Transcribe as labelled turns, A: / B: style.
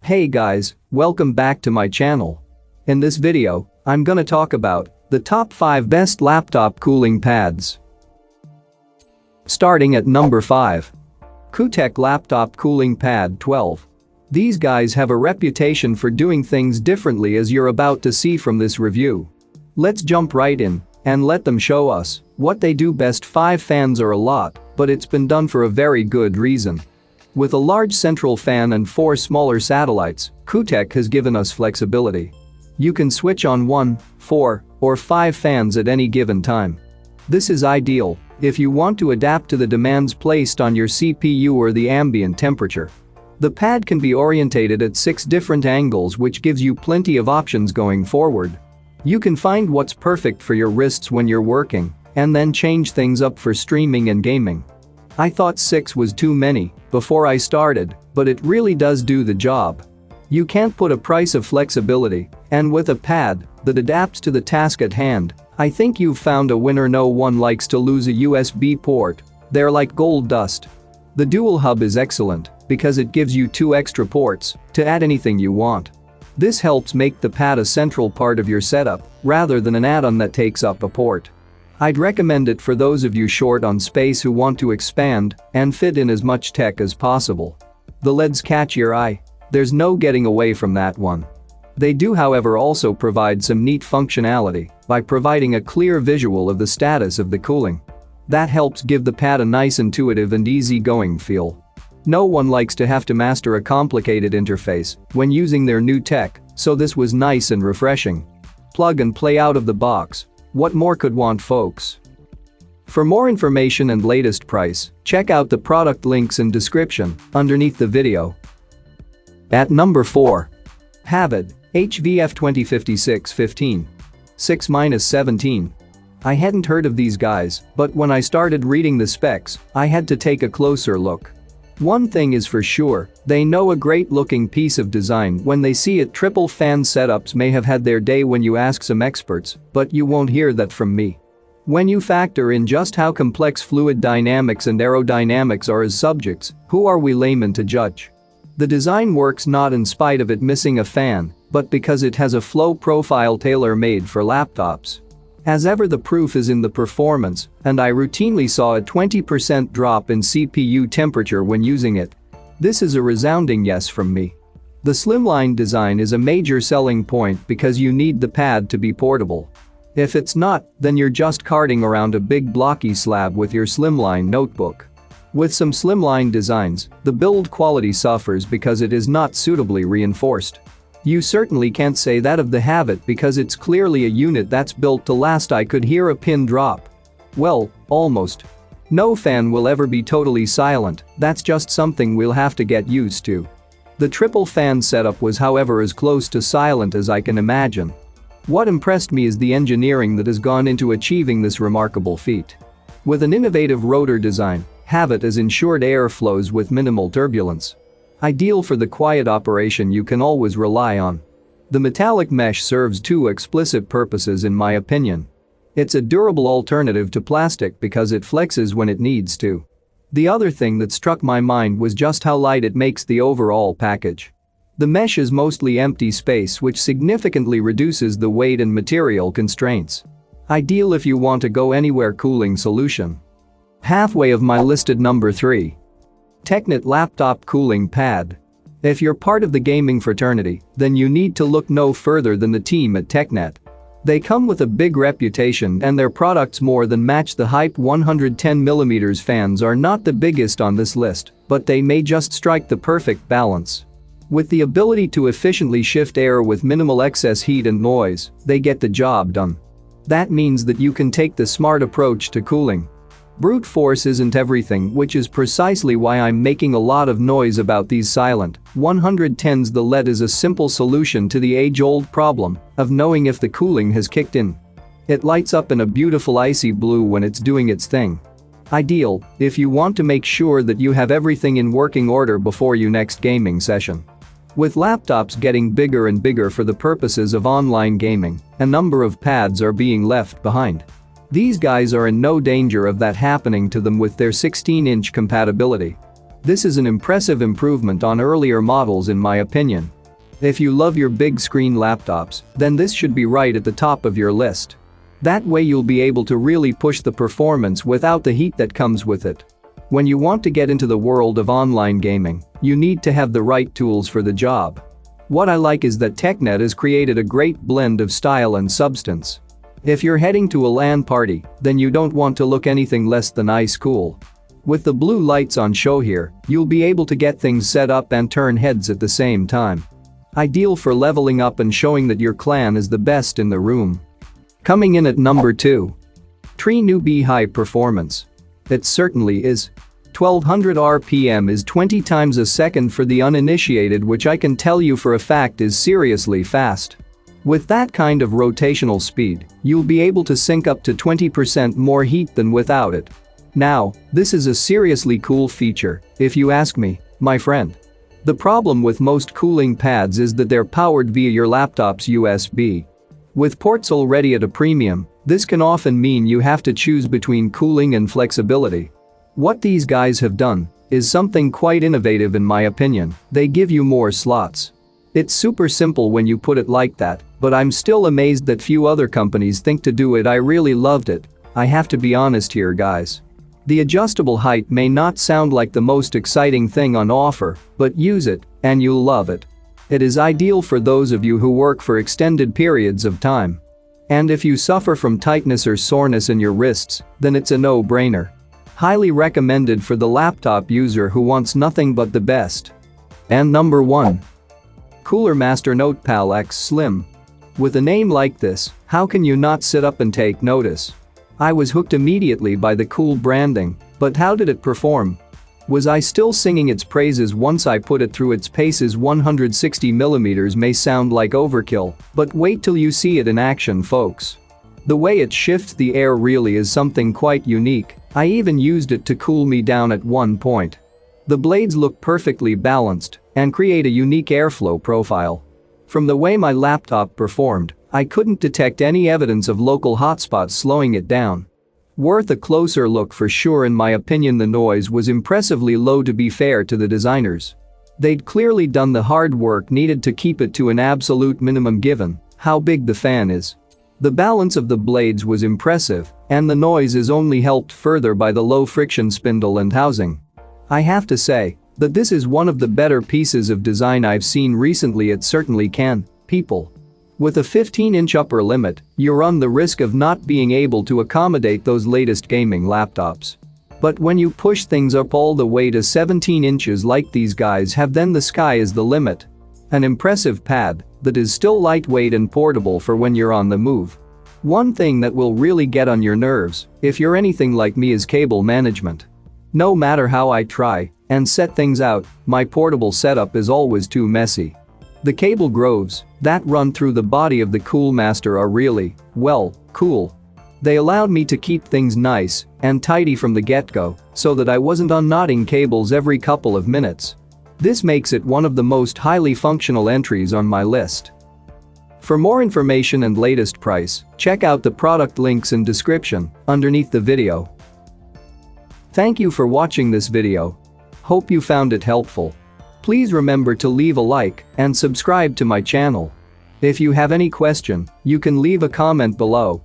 A: Hey guys, welcome back to my channel. In this video, I'm gonna talk about the top 5 best laptop cooling pads. Starting at number 5. Kootek Laptop Cooling Pad 12. These guys have a reputation for doing things differently, as you're about to see from this review. Let's jump right in and let them show us what they do best. 5 fans are a lot, but it's been done for a very good reason. With a large central fan and 4 smaller satellites, Kootek has given us flexibility. You can switch on 1, 4, or 5 fans at any given time. This is ideal if you want to adapt to the demands placed on your CPU or the ambient temperature. The pad can be orientated at 6 different angles, which gives you plenty of options going forward. You can find what's perfect for your wrists when you're working, and then change things up for streaming and gaming. I thought 6 was too many before I started, but it really does do the job. You can't put a price of flexibility, and with a pad that adapts to the task at hand, I think you've found a winner. No one likes to lose a USB port. They're like gold dust. The dual hub is excellent because it gives you 2 extra ports to add anything you want. This helps make the pad a central part of your setup rather than an add-on that takes up a port. I'd recommend it for those of you short on space who want to expand and fit in as much tech as possible. The LEDs catch your eye. There's no getting away from that one. They do, however, also provide some neat functionality by providing a clear visual of the status of the cooling. That helps give the pad a nice, intuitive and easy-going feel. No one likes to have to master a complicated interface when using their new tech, so this was nice and refreshing. Plug and play out of the box. What more could want, folks? For more information and latest price, check out the product links in description underneath the video. At number 4. HAVIT HV F2056 15. 6-17. I hadn't heard of these guys, but when I started reading the specs, I had to take a closer look. One thing is for sure, they know a great looking piece of design when they see it. Triple fan setups may have had their day when you ask some experts, but you won't hear that from me. When you factor in just how complex fluid dynamics and aerodynamics are as subjects, who are we laymen to judge? The design works not in spite of it missing a fan, but because it has a flow profile tailor-made for laptops. As ever, the proof is in the performance, and I routinely saw a 20% drop in CPU temperature when using it. This is a resounding yes from me. The slimline design is a major selling point because you need the pad to be portable. If it's not, then you're just carting around a big blocky slab with your slimline notebook. With some slimline designs, the build quality suffers because it is not suitably reinforced. You certainly can't say that of the HAVIT because it's clearly a unit that's built to last. I could hear a pin drop. Well, almost. No fan will ever be totally silent, that's just something we'll have to get used to. The triple fan setup was, however, as close to silent as I can imagine. What impressed me is the engineering that has gone into achieving this remarkable feat. With an innovative rotor design, HAVIT has ensured airflows with minimal turbulence. Ideal for the quiet operation you can always rely on. The metallic mesh serves 2 explicit purposes in my opinion. It's a durable alternative to plastic because it flexes when it needs to. The other thing that struck my mind was just how light it makes the overall package. The mesh is mostly empty space, which significantly reduces the weight and material constraints. Ideal if you want to go anywhere cooling solution. Halfway of my listed number 3. TECKNET Laptop Cooling Pad. If you're part of the gaming fraternity, then you need to look no further than the team at TECKNET. They come with a big reputation and their products more than match the hype. 110mm fans are not the biggest on this list, but they may just strike the perfect balance. With the ability to efficiently shift air with minimal excess heat and noise, they get the job done. That means that you can take the smart approach to cooling. Brute force isn't everything, which is precisely why I'm making a lot of noise about these silent 110s. The LED is a simple solution to the age-old problem of knowing if the cooling has kicked in. It lights up in a beautiful icy blue when it's doing its thing. Ideal if you want to make sure that you have everything in working order before your next gaming session. With laptops getting bigger and bigger for the purposes of online gaming, a number of pads are being left behind. These guys are in no danger of that happening to them with their 16-inch compatibility. This is an impressive improvement on earlier models in my opinion, If you love your big screen laptops, then this should be right at the top of your list. That way you'll be able to really push the performance without the heat that comes with it. When you want to get into the world of online gaming, you need to have the right tools for the job. What I like is that TECKNET has created a great blend of style and substance. If you're heading to a LAN party, then you don't want to look anything less than ice cool. With the blue lights on show here, you'll be able to get things set up and turn heads at the same time. Ideal for leveling up and showing that your clan is the best in the room. Coming in at number 2. Tree Newbie High Performance. It certainly is. 1200 RPM is 20 times a second for the uninitiated, which I can tell you for a fact is seriously fast. With that kind of rotational speed, you'll be able to sink up to 20% more heat than without it. Now, this is a seriously cool feature, if you ask me, my friend. The problem with most cooling pads is that they're powered via your laptop's USB. With ports already at a premium, this can often mean you have to choose between cooling and flexibility. What these guys have done is something quite innovative in my opinion. They give you more slots. It's super simple when you put it like that, but I'm still amazed that few other companies think to do it. I really loved it. I have to be honest here, guys. The adjustable height may not sound like the most exciting thing on offer, but use it and you'll love it. It is ideal for those of you who work for extended periods of time. And if you suffer from tightness or soreness in your wrists, then it's a no-brainer. Highly recommended for the laptop user who wants nothing but the best. And number 1. Cooler Master NotePal X Slim. With a name like this, how can you not sit up and take notice? I was hooked immediately by the cool branding, but how did it perform? Was I still singing its praises once I put it through its paces? 160mm may sound like overkill, but wait till you see it in action, folks. The way it shifts the air really is something quite unique. I even used it to cool me down at one point. The blades look perfectly balanced and create a unique airflow profile. From the way my laptop performed, I couldn't detect any evidence of local hotspots slowing it down. Worth a closer look for sure. In my opinion, the noise was impressively low, to be fair to the designers. They'd clearly done the hard work needed to keep it to an absolute minimum given how big the fan is. The balance of the blades was impressive, and the noise is only helped further by the low friction spindle and housing. I have to say that this is one of the better pieces of design I've seen recently. It certainly can, people. With a 15-inch upper limit, you run the risk of not being able to accommodate those latest gaming laptops. But when you push things up all the way to 17 inches like these guys have, then the sky is the limit. An impressive pad that is still lightweight and portable for when you're on the move. One thing that will really get on your nerves, if you're anything like me, is cable management. No matter how I try and set things out, my portable setup is always too messy. The cable groves that run through the body of the Coolmaster are really, well, cool. They allowed me to keep things nice and tidy from the get-go so that I wasn't unknotting cables every couple of minutes. This makes it one of the most highly functional entries on my list. For more information and latest price, check out the product links in description underneath the video. Thank you for watching this video. Hope you found it helpful. Please remember to leave a like and subscribe to my channel. If you have any question, you can leave a comment below.